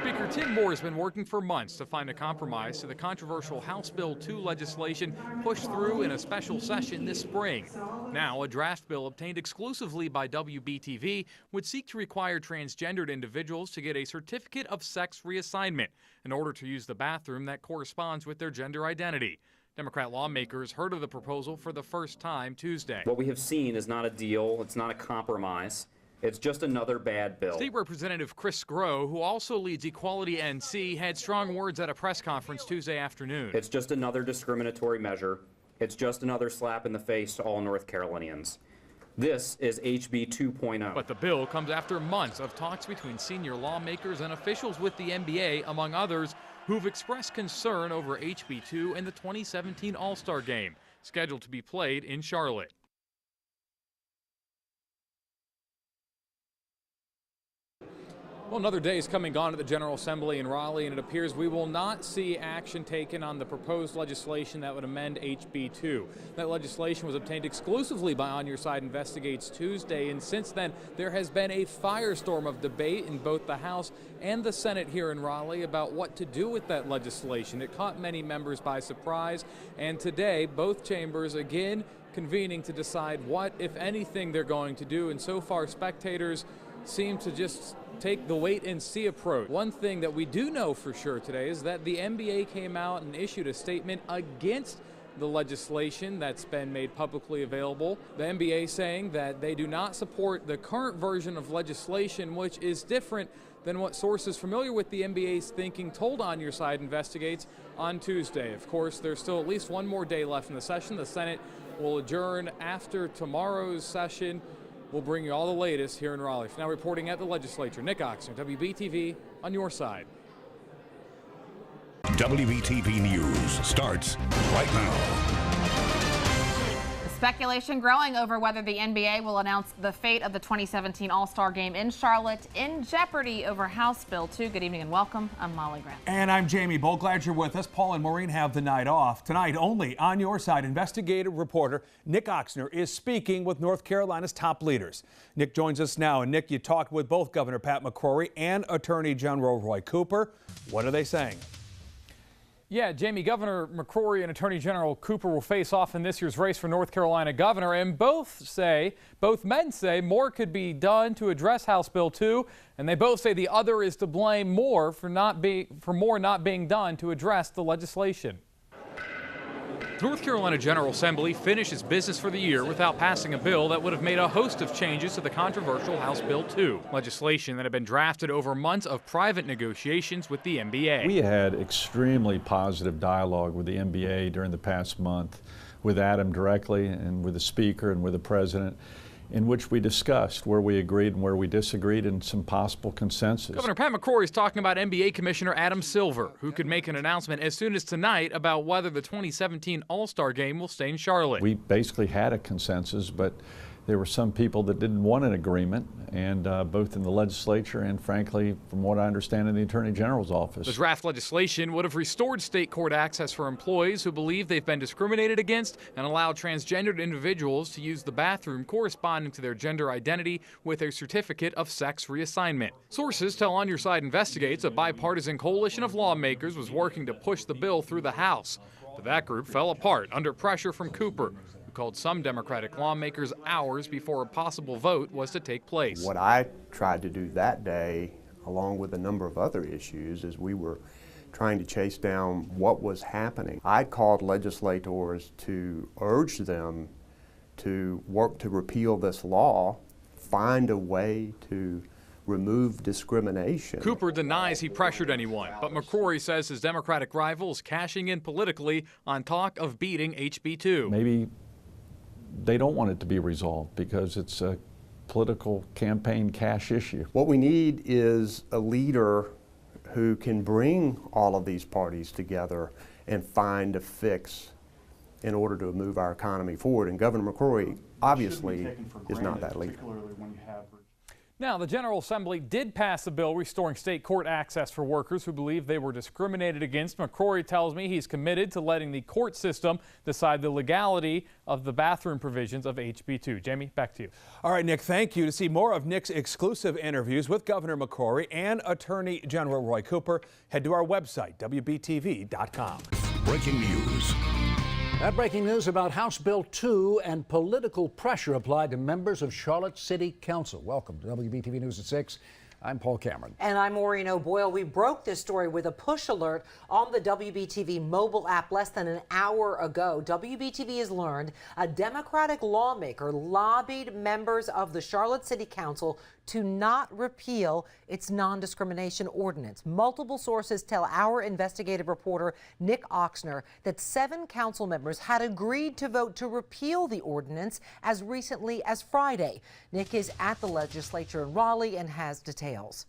Speaker Tim Moore has been working for months to find a compromise to the controversial House Bill 2 legislation pushed through in a special session this spring. Now, a draft bill obtained exclusively by WBTV would seek to require transgendered individuals to get a certificate of sex reassignment in order to use the bathroom that corresponds with their gender identity. Democrat lawmakers heard of the proposal for the first time Tuesday. What we have seen is not a deal, it's not a compromise. It's just another bad bill. State Representative Chris Groh, who also leads Equality NC, had strong words at a press conference Tuesday afternoon. It's just another discriminatory measure. It's just another slap in the face to all North Carolinians. This is HB 2.0. But the bill comes after months of talks between senior lawmakers and officials with the NBA, among others, who've expressed concern over HB2 and the 2017 All-Star Game, scheduled to be played in Charlotte. Well, another day is coming on at the General Assembly in Raleigh, and it appears we will not see action taken on the proposed legislation that would amend HB2. That legislation was obtained exclusively by On Your Side Investigates Tuesday, and since then there has been a firestorm of debate in both the House and the Senate here in Raleigh about what to do with that legislation. It caught many members by surprise, and today both chambers again convening to decide what, if anything, they're going to do, and so far spectators seem to just take the wait-and-see approach. One thing that we do know for sure today is that the NBA came out and issued a statement against the legislation that's been made publicly available. The NBA saying that they do not support the current version of legislation, which is different than what sources familiar with the NBA's thinking told On Your Side Investigates on Tuesday. Of course, there's still at least one more day left in the session. The Senate will adjourn after tomorrow's session. We'll bring you all the latest here in Raleigh. Now reporting at the legislature, Nick Oxner, WBTV, On Your Side. WBTV News starts right now. Speculation growing over whether the NBA will announce the fate of the 2017 All-Star Game in Charlotte in jeopardy over House Bill 2. Good evening and welcome. I'm Molly Grant. And I'm Jamie Bull. Glad you're with us. Paul and Maureen have the night off. Tonight, only On Your Side investigative reporter Nick Oxner is speaking with North Carolina's top leaders. Nick joins us now. And Nick, you talked with both Governor Pat McCrory and Attorney General Roy Cooper. What are they saying? Yeah, Jamie, Governor McCrory and Attorney General Cooper will face off in this year's race for North Carolina governor, and both men say more could be done to address House Bill 2, and they both say the other is to blame more for more not being done to address the legislation. North Carolina General Assembly finishes business for the year without passing a bill that would have made a host of changes to the controversial House Bill 2, legislation that had been drafted over months of private negotiations with the NBA. We had extremely positive dialogue with the NBA during the past month, with Adam directly and with the Speaker and with the President, in which we discussed where we agreed and where we disagreed and some possible consensus. Governor Pat McCrory is talking about NBA Commissioner Adam Silver, who could make an announcement as soon as tonight about whether the 2017 All-Star Game will stay in Charlotte. We basically had a consensus, but there were some people that didn't want an agreement, and both in the legislature and, frankly, from what I understand, in the Attorney General's office. The draft legislation would have restored state court access for employees who believe they've been discriminated against and allowed transgendered individuals to use the bathroom corresponding to their gender identity with a certificate of sex reassignment. Sources tell On Your Side Investigates a bipartisan coalition of lawmakers was working to push the bill through the House, but that group fell apart under pressure from Cooper, called some Democratic lawmakers hours before a possible vote was to take place. What I tried to do that day, along with a number of other issues, is we were trying to chase down what was happening. I called legislators to urge them to work to repeal this law, find a way to remove discrimination. Cooper denies he pressured anyone, but McCrory says his Democratic rival is cashing in politically on talk of beating HB2. Maybe they don't want it to be resolved because it's a political campaign cash issue. What we need is a leader who can bring all of these parties together and find a fix in order to move our economy forward. And Governor McCrory obviously is not that leader. Now, the General Assembly did pass a bill restoring state court access for workers who believe they were discriminated against. McCrory tells me he's committed to letting the court system decide the legality of the bathroom provisions of HB2. Jamie, back to you. All right, Nick, thank you. To see more of Nick's exclusive interviews with Governor McCrory and Attorney General Roy Cooper, head to our website, WBTV.com. Breaking news. That breaking news about House Bill 2 and political pressure applied to members of Charlotte City Council. Welcome to WBTV News at 6. I'm Paul Cameron. And I'm Maureen O'Boyle. We broke this story with a push alert on the WBTV mobile app less than an hour ago. WBTV has learned a Democratic lawmaker lobbied members of the Charlotte City Council to not repeal its non-discrimination ordinance. Multiple sources tell our investigative reporter Nick Oxner that 7 council members had agreed to vote to repeal the ordinance as recently as Friday. Nick is at the legislature in Raleigh and has details.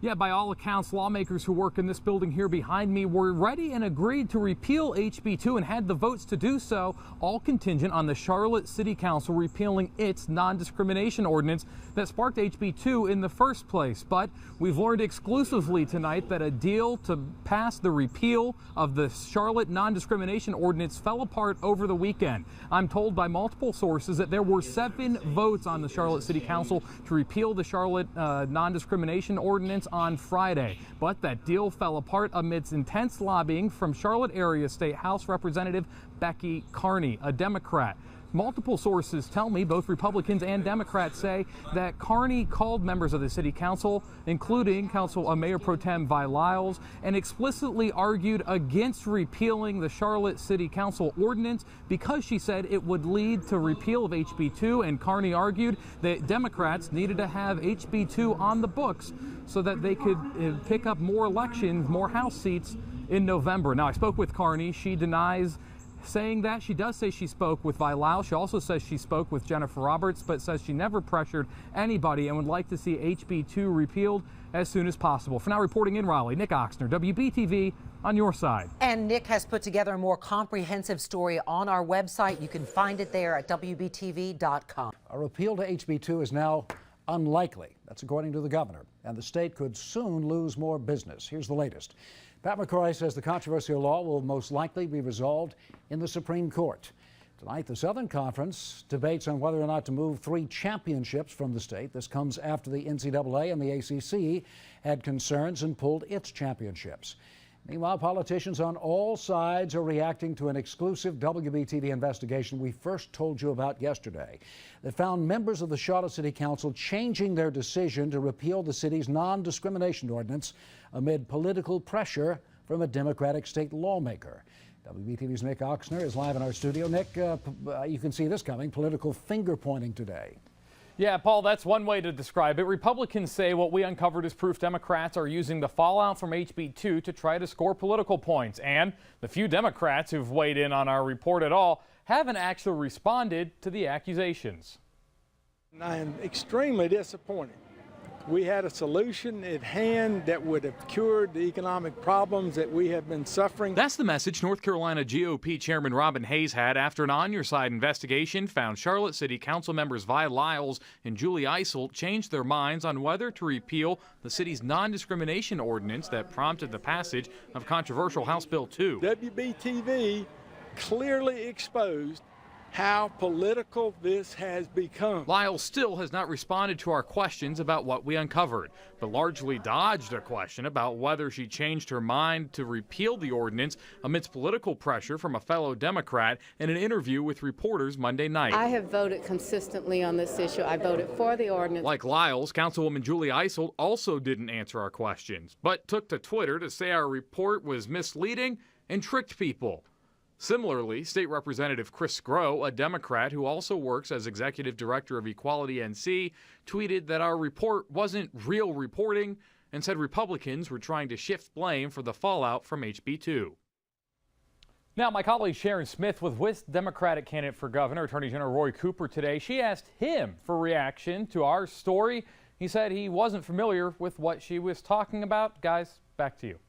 Yeah, by all accounts, lawmakers who work in this building here behind me were ready and agreed to repeal HB2 and had the votes to do so, all contingent on the Charlotte City Council repealing its non-discrimination ordinance that sparked HB2 in the first place. But we've learned exclusively tonight that a deal to pass the repeal of the Charlotte non-discrimination ordinance fell apart over the weekend. I'm told by multiple sources that there were 7 votes on the Charlotte City Council to repeal the Charlotte non-discrimination ordinance on Friday, but that deal fell apart amidst intense lobbying from Charlotte area State House Representative Becky Carney, a Democrat. Multiple sources tell me, both Republicans and Democrats say, that Carney called members of the city council, including Mayor Pro Tem Vi Lyles, and explicitly argued against repealing the Charlotte City Council ordinance because she said it would lead to repeal of HB2, and Carney argued that Democrats needed to have HB2 on the books so that they could pick up more elections, more House seats in November. Now, I spoke with Carney. She denies saying that. She does say she spoke with Vi Lyles. She also says she spoke with Jennifer Roberts, but says she never pressured anybody and would like to see HB2 repealed as soon as possible. For now, reporting in Raleigh, Nick Oxner, WBTV, on your side. And Nick has put together a more comprehensive story on our website. You can find it there at WBTV.com. A repeal to HB2 is now unlikely. That's according to the governor. And the state could soon lose more business. Here's the latest. Pat McCrory says the controversial law will most likely be resolved in the Supreme Court. Tonight, the Southern Conference debates on whether or not to move 3 championships from the state. This comes after the NCAA and the ACC had concerns and pulled its championships. Meanwhile, politicians on all sides are reacting to an exclusive WBTV investigation we first told you about yesterday that found members of the Charlotte City Council changing their decision to repeal the city's non-discrimination ordinance amid political pressure from a Democratic state lawmaker. WBTV's Nick Oxner is live in our studio. Nick, you can see this coming, political finger-pointing today. Yeah, Paul, that's one way to describe it. Republicans say what we uncovered is proof Democrats are using the fallout from HB2 to try to score political points. And the few Democrats who've weighed in on our report at all haven't actually responded to the accusations. I am extremely disappointed. We had a solution at hand that would have cured the economic problems that we have been suffering. That's the message North Carolina GOP Chairman Robin Hayes had after an on-your-side investigation found Charlotte City Council members Vi Lyles and Julie Eisel changed their minds on whether to repeal the city's non-discrimination ordinance that prompted the passage of controversial House Bill 2. WBTV clearly exposed how political this has become. Lyles still has not responded to our questions about what we uncovered, but largely dodged a question about whether she changed her mind to repeal the ordinance amidst political pressure from a fellow Democrat in an interview with reporters Monday night. I have voted consistently on this issue. I voted for the ordinance. Like Lyles, Councilwoman Julie Eisel also didn't answer our questions, but took to Twitter to say our report was misleading and tricked people. Similarly, State Representative Chris Groh, a Democrat who also works as Executive Director of Equality NC, tweeted that our report wasn't real reporting and said Republicans were trying to shift blame for the fallout from HB2. Now, my colleague Sharon Smith with Democratic candidate for governor, Attorney General Roy Cooper today. She asked him for reaction to our story. He said he wasn't familiar with what she was talking about. Guys, back to you.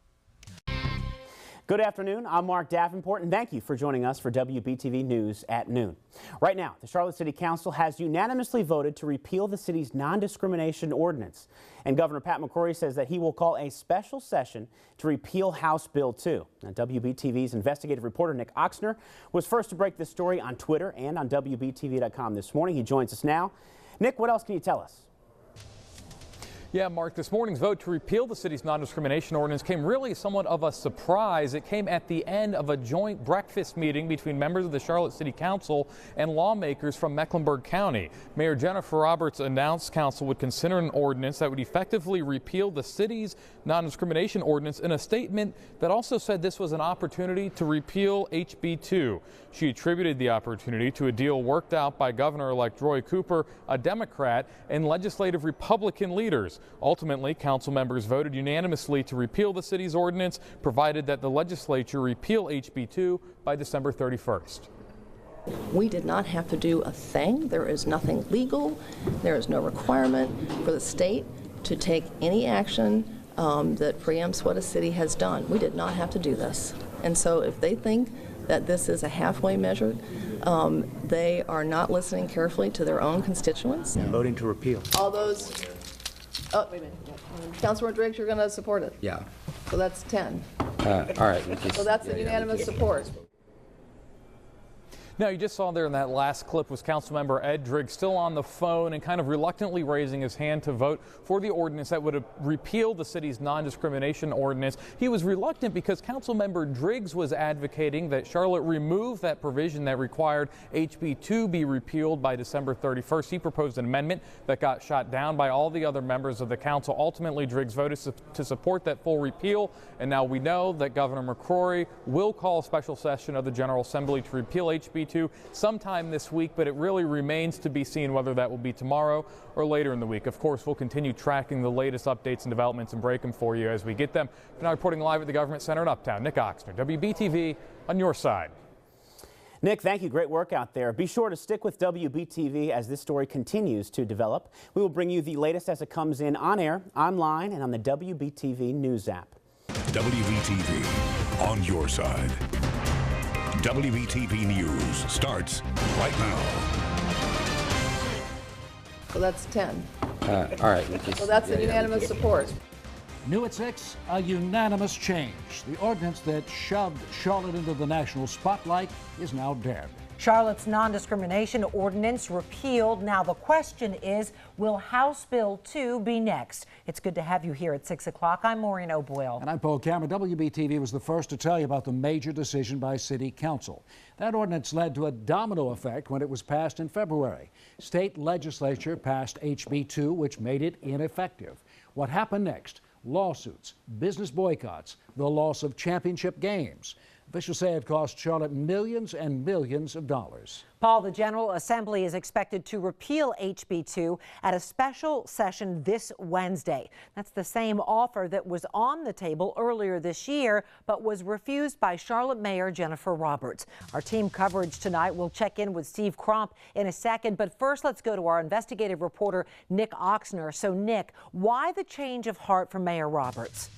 Good afternoon. I'm Mark Davenport, and thank you for joining us for WBTV News at noon. Right now, the Charlotte City Council has unanimously voted to repeal the city's non-discrimination ordinance. And Governor Pat McCrory says that he will call a special session to repeal House Bill 2. Now, WBTV's investigative reporter Nick Oxner was first to break this story on Twitter and on WBTV.com this morning. He joins us now. Nick, what else can you tell us? Yeah, Mark, this morning's vote to repeal the city's non-discrimination ordinance came really somewhat of a surprise. It came at the end of a joint breakfast meeting between members of the Charlotte City Council and lawmakers from Mecklenburg County. Mayor Jennifer Roberts announced council would consider an ordinance that would effectively repeal the city's non-discrimination ordinance in a statement that also said this was an opportunity to repeal HB2. She attributed the opportunity to a deal worked out by Governor-elect Roy Cooper, a Democrat, and legislative Republican leaders. Ultimately, council members voted unanimously to repeal the city's ordinance, provided that the legislature repeal HB2 by December 31st. We did not have to do a thing. There is nothing legal. There is no requirement for the state to take any action that preempts what a city has done. We did not have to do this. And so if they think that this is a halfway measure, they are not listening carefully to their own constituents. Voting to repeal. All those. Oh, wait a minute. Councilor Driggs, you're going to support it? Yeah. So that's 10. All right. So that's a unanimous support. Now, you just saw there in that last clip was Councilmember Ed Driggs still on the phone and kind of reluctantly raising his hand to vote for the ordinance that would repeal the city's non-discrimination ordinance. He was reluctant because Councilmember Driggs was advocating that Charlotte remove that provision that required HB2 be repealed by December 31st. He proposed an amendment that got shot down by all the other members of the council. Ultimately, Driggs voted to support that full repeal, and now we know that Governor McCrory will call a special session of the General Assembly to repeal HB2 sometime this week, but it really remains to be seen whether that will be tomorrow or later in the week. Of course, we'll continue tracking the latest updates and developments and break them for you as we get them. Now reporting live at the Government Center in Uptown, Nick Oxner, WBTV on your side. Nick, thank you. Great work out there. Be sure to stick with WBTV as this story continues to develop. We will bring you the latest as it comes in on air, online, and on the WBTV News app. WBTV on your side. WBTV News starts right now. So that's 10. All right. So that's a unanimous support. New at 6, a unanimous change. The ordinance that shoved Charlotte into the national spotlight is now dead. Charlotte's non-discrimination ordinance repealed. Now the question is, will House Bill 2 be next? It's good to have you here at 6 o'clock. I'm Maureen O'Boyle. And I'm Paul Cameron. WBTV was the first to tell you about the major decision by City Council. That ordinance led to a domino effect when it was passed in February. State legislature passed HB2, which made it ineffective. What happened next? Lawsuits, business boycotts, the loss of championship games. Officials say it cost Charlotte millions and millions of dollars. Paul, the General Assembly is expected to repeal HB2 at a special session this Wednesday. That's the same offer that was on the table earlier this year, but was refused by Charlotte Mayor Jennifer Roberts. Our team coverage tonight will check in with Steve Crump in a second, but first let's go to our investigative reporter, Nick Oxner. So, Nick, why the change of heart from Mayor Roberts?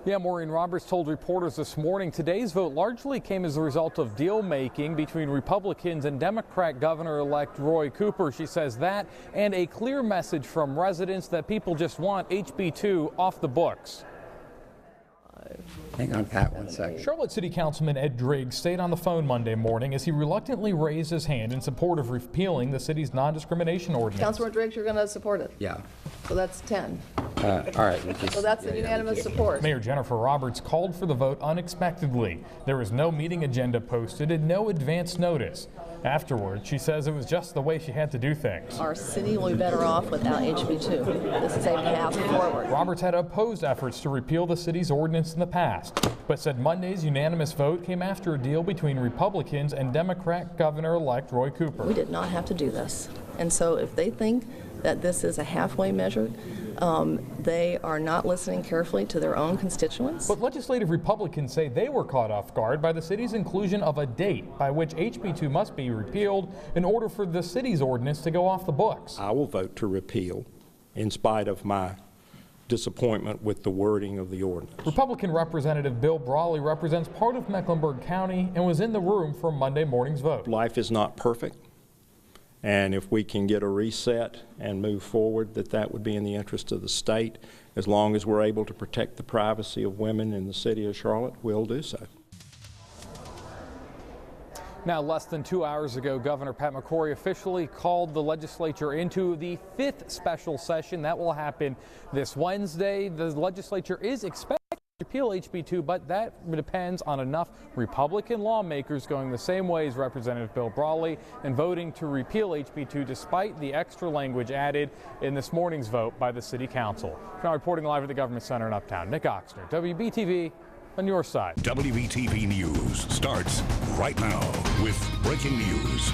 Yeah, Maureen, Roberts told reporters this morning today's vote largely came as a result of deal-making between Republicans and Democrat Governor-elect Roy Cooper. She says that and a clear message from residents that people just want HB2 off the books. Hang on, Pat, 1 second. Charlotte City Councilman Ed Driggs stayed on the phone Monday morning as he reluctantly raised his hand in support of repealing the city's non-discrimination ordinance. Councilor Driggs, you're going to support it? Yeah. So that's 10. All right. So that's a unanimous support. Mayor Jennifer Roberts called for the vote unexpectedly. There was no meeting agenda posted and no advance notice. Afterwards, she says it was just the way she had to do things. Our city will be better off without HB2. This is a path forward. Roberts had opposed efforts to repeal the city's ordinance in the past, but said Monday's unanimous vote came after a deal between Republicans and Democrat Governor-elect Roy Cooper. We did not have to do this. And so if they think that this is a halfway measure, they are not listening carefully to their own constituents. But legislative Republicans say they were caught off guard by the city's inclusion of a date by which HB2 must be repealed in order for the city's ordinance to go off the books. I will vote to repeal in spite of my disappointment with the wording of the ordinance. Republican Representative Bill Raleigh represents part of Mecklenburg County and was in the room for Monday morning's vote. Life is not perfect, and if we can get a reset and move forward, that would be in the interest of the state. As long as we're able to protect the privacy of women in the city of Charlotte, we'll do so. Now, less than 2 hours ago, Governor Pat McCrory officially called the legislature into the 5th special session. That will happen this Wednesday. The legislature is expected to repeal HB2, but that depends on enough Republican lawmakers going the same way as Representative Bill Raleigh and voting to repeal HB2 despite the extra language added in this morning's vote by the City Council. Now reporting live at the Government Center in Uptown, Nick Oxner, WBTV. On your side. WBTV News starts right now with breaking news.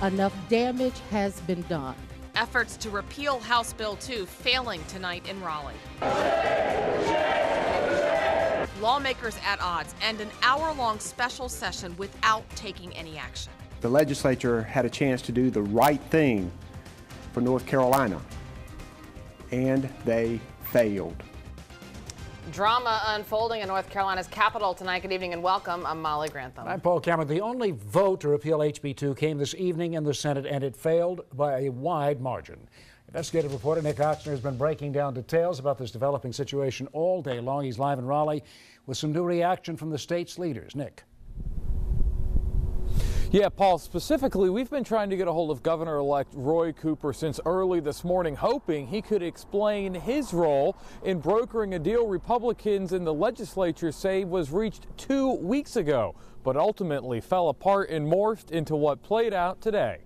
Enough damage has been done. Efforts to repeal House Bill 2 failing tonight in Raleigh. Lawmakers at odds and an hour-long special session without taking any action. The legislature had a chance to do the right thing for North Carolina, and they failed. Drama unfolding in North Carolina's capital tonight. Good evening and welcome. I'm Molly Grantham. I'm Paul Cameron. The only vote to repeal HB2 came this evening in the Senate, and it failed by a wide margin. Investigative reporter Nick Oxner has been breaking down details about this developing situation all day long. He's live in Raleigh with some new reaction from the state's leaders. Nick. Yeah, Paul, specifically, we've been trying to get a hold of Governor-elect Roy Cooper since early this morning, hoping he could explain his role in brokering a deal Republicans in the legislature say was reached 2 weeks ago, but ultimately fell apart and morphed into what played out today.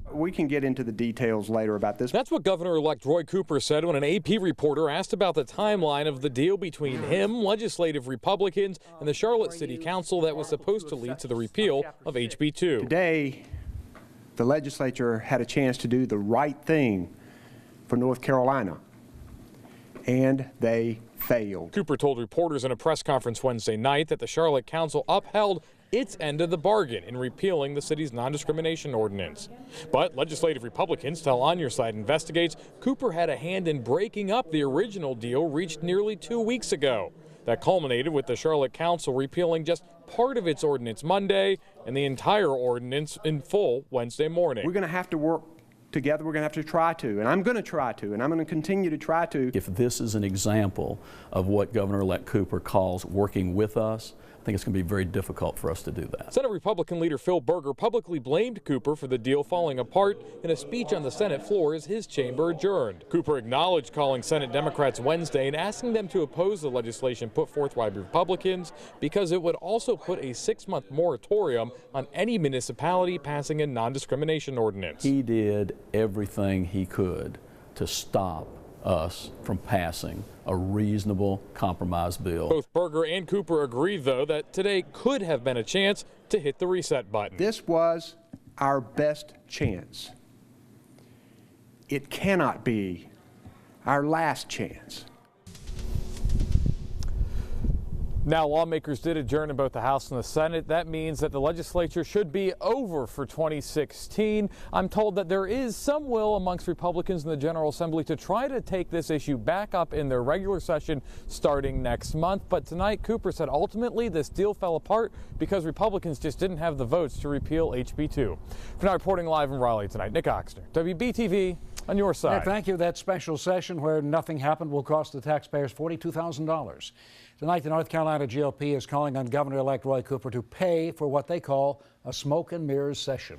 We can get into the details later about this. That's what Governor-elect Roy Cooper said when an AP reporter asked about the timeline of the deal between him, legislative Republicans, and the Charlotte City Council that was supposed to lead to the repeal of HB2. Today, the legislature had a chance to do the right thing for North Carolina, and they failed. Cooper told reporters in a press conference Wednesday night that the Charlotte Council upheld its end of the bargain in repealing the city's non-discrimination ordinance. But legislative Republicans tell On Your Side Investigates Cooper had a hand in breaking up the original deal reached nearly 2 weeks ago. That culminated with the Charlotte Council repealing just part of its ordinance Monday and the entire ordinance in full Wednesday morning. We're going to have to work together. We're going to have to try to, and I'm going to try to, and I'm going to continue to try to. If this is an example of what Governor-elect Cooper calls working with us, I think it's going to be very difficult for us to do that. Senate Republican leader Phil Berger publicly blamed Cooper for the deal falling apart in a speech on the Senate floor as his chamber adjourned. Cooper acknowledged calling Senate Democrats Wednesday and asking them to oppose the legislation put forth by Republicans because it would also put a 6-month moratorium on any municipality passing a non-discrimination ordinance. He did everything he could to stop us from passing a reasonable compromise bill. Both Berger and Cooper agree, though, that today could have been a chance to hit the reset button. This was our best chance. It cannot be our last chance. Now, lawmakers did adjourn in both the House and the Senate. That means that the legislature should be over for 2016. I'm told that there is some will amongst Republicans in the General Assembly to try to take this issue back up in their regular session starting next month. But tonight, Cooper said ultimately this deal fell apart because Republicans just didn't have the votes to repeal HB2. For now, reporting live in Raleigh tonight, Nick Oxner, WBTV, on your side. Yeah, thank you. That special session where nothing happened will cost the taxpayers $42,000. Tonight, the North Carolina GOP is calling on Governor-elect Roy Cooper to pay for what they call a smoke and mirrors session.